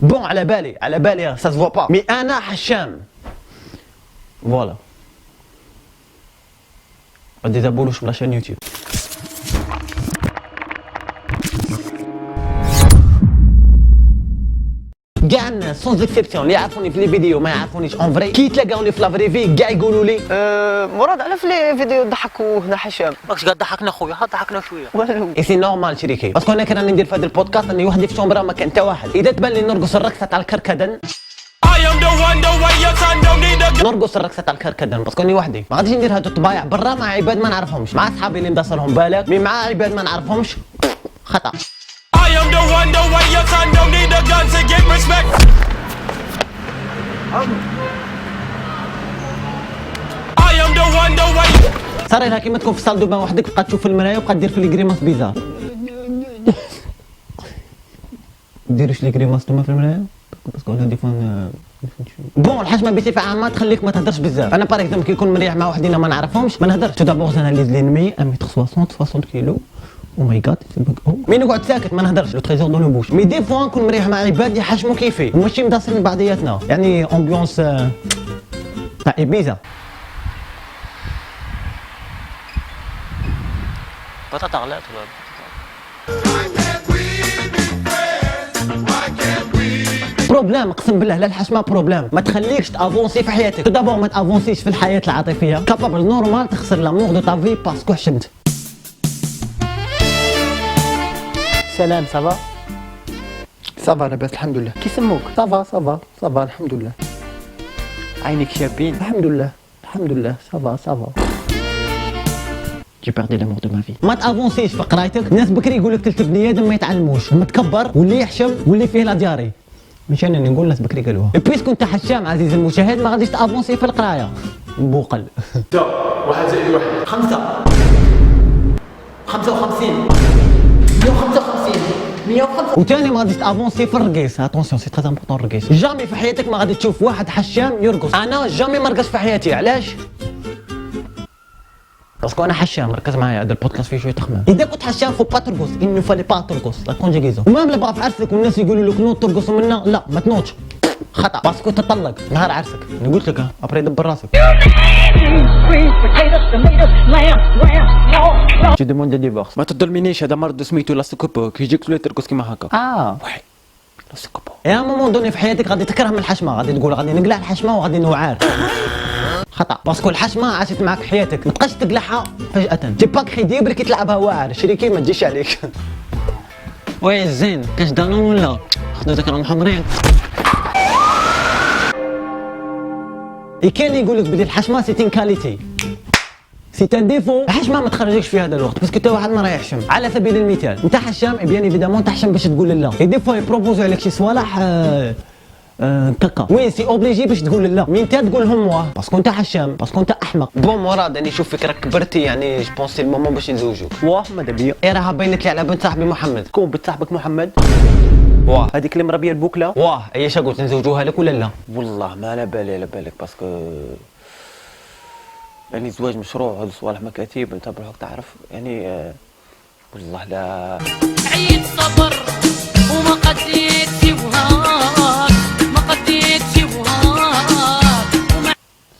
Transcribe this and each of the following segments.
بون على بالي سا سو با، مي انا حشام فوالا. غادي تابولو في لاشين يوتيوب. كاع الناس سون اكسبسيون اللي يعرفوني في لي فيديو ما يعرفونيش اون فري، كي يتلاقاوني في لافري في كاع يقولوا لي مراد على في لي فيديو ضحكوا هنا حشام. ماكش قاعد ضحكنا خويا، ضحكنا شويه. والو اي سي نورمال شريكي، باسكو انا كي راني ندير في هذا البودكاست راني وحدي في شومبرا ما كان حتى واحد. اذا تبان لي نرقص الرقصه تاع الكركدن نرقص الرقصه تاع الكركدن باسكو راني وحدي، ما غاديش ندير هادو الطبايع برا مع عباد ما نعرفهمش، مع صحابي اللي مدصرهم بالك، مي مع عباد ما نعرفهمش خطا. صار لها كيما تكون في الصال دوبا وحدك بقى تشوف في المرايه وبقى دير في لي كريماس بيزار. ديروش لي كريماس نتوما في المرايه باسكو انا دي فون بون الحشمه بصفه عامه تخليك ما تهدرش بزاف. انا باغ اكزومبل كي نكون مريح مع وحدينا ما نعرفهمش ما نهدرش. تو دابور جاناليز لينمي 1m60 كيلو او ماي جاد مي نقعد ساكت ما نهدرش لو تريزور دون لو بوش. مي دي فوا نكون مريح مع عباد يحشموا كيفي وماشي مداصرين بعضياتنا، يعني امبيونس تاع ايبيزا. بطاطا غلات بروبليم اقسم بالله لا الحشمه بروبليم ما تخليكش تافونسي في حياتك. دابور ما تافونسيش في الحياه العاطفيه كابابل نورمال تخسر لامور دو تا في باسكو حشمت. سلام صافا صافا لاباس الحمد لله. كي سموك؟ صافا الحمد لله. عينيك شابين. الحمد لله صافا. جي بيردي لامور دو ما في. ما تافونسيش في قرايتك. الناس بكري يقول لك تلت بنيادم ما يتعلموش، لما تكبر واللي يحشم واللي فيه لا دياري. مش انا اللي نقول، الناس بكري قالوها. بيسكو انت حشام عزيزي المشاهد ما غاديش تافونسي في القرايه. مبوقل. 1 زائد 1 5 55 105 وثاني ما غاديش تافونسي في الرقيص. اتونسيون سي تري امبورطون الرقيص. جامي في حياتك ما غادي تشوف واحد حشام يرقص. انا جامي ما رقص في حياتي. علاش؟ باسكو انا حشام. ركز معايا هذا البودكاست فيه شويه تخمام. اذا كنت حشام فو با ترقص، انو فالي با ترقص لا كونجيغيزون. ومام لبقى في عرسك والناس يقولوا لك نوض ترقص منا، لا ما تنوضش خطا باسكو تطلق نهار عرسك. انا قلت لك ابري دبر راسك. جي دوموند ديفورس. ما تظلمنيش، هذا مرض سميتو لا سكوبو كي يجيك تولي ترقص كيما هكا. وحي لا سكوبو. يا مومون دوني في حياتك غادي تكره من الحشمه، غادي تقول غادي نقلع الحشمه وغادي نوعار. خطا باسكو الحشمه عاشت معك حياتك، ما تبقاش تقلعها فجاه. تي با كريديبل كي تلعبها واعر. شريكي ما تجيش عليك. وي الزين كاش دانون ولا خذوا ذاك راهم حمرين. كاين اللي يقول لك بلي الحشمه سيتين كاليتي سي ان ديفو. الحشمه ما تخرجكش في هذا الوقت باسكو انت واحد ما راه يحشم. على سبيل المثال انت حشام بيان ايفيدامون تحشم باش تقول لا. دي فوا يبروبوزو عليك شي صوالح كاكا. وي سي اوبليجي باش تقول لا. مين انت تقول لهم واه باسكو انت حشام باسكو انت احمق. بون مراد انا نشوف فيك راك كبرتي، يعني جو بونسي المومون باش نزوجوك. واه ماذا بيا. راها بينت لي على بنت صاحبي محمد. كون بنت صاحبك محمد؟ واه هذيك اللي مربيه البوكله؟ واه هي شا قلت نزوجوها لك ولا لا؟ والله ما على بالك باسكو يعني الزواج مشروع، هذو صوالح مكاتب انت بروحك تعرف يعني. والله لا عيد صبر وما قديت سواك، ما قديت سواك.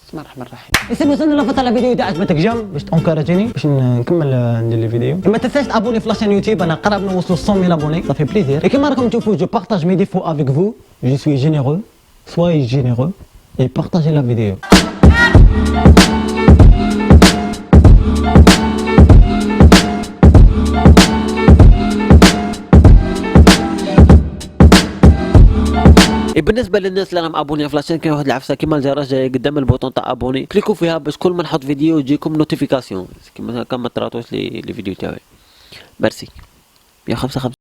بسم الله الرحمن الرحيم. يسمى وصلنا لفتره الفيديو اذا عجبتك جام باش تونكارجيني باش نكمل ندير الفيديو. ما تنساش تابوني في لاشين يوتيوب، انا قرب نوصلوا 100 ابوني صافي بليزير. كيما راكم تشوفوا جو بارطاج مي ديفو افيك فو. جو سوي جينيرو سوي جينيرو اي بارطاجي لا فيديو. بالنسبه للناس اللي راهم ابوني في لاشين كاين واحد العفسه كيما الجرس جاي قدام البوطون تاع ابوني، كليكوا فيها باش كل ما نحط فيديو يجيكم نوتيفيكاسيون كيما هكا ما تراتوش لي فيديو تاعي. ميرسي. 155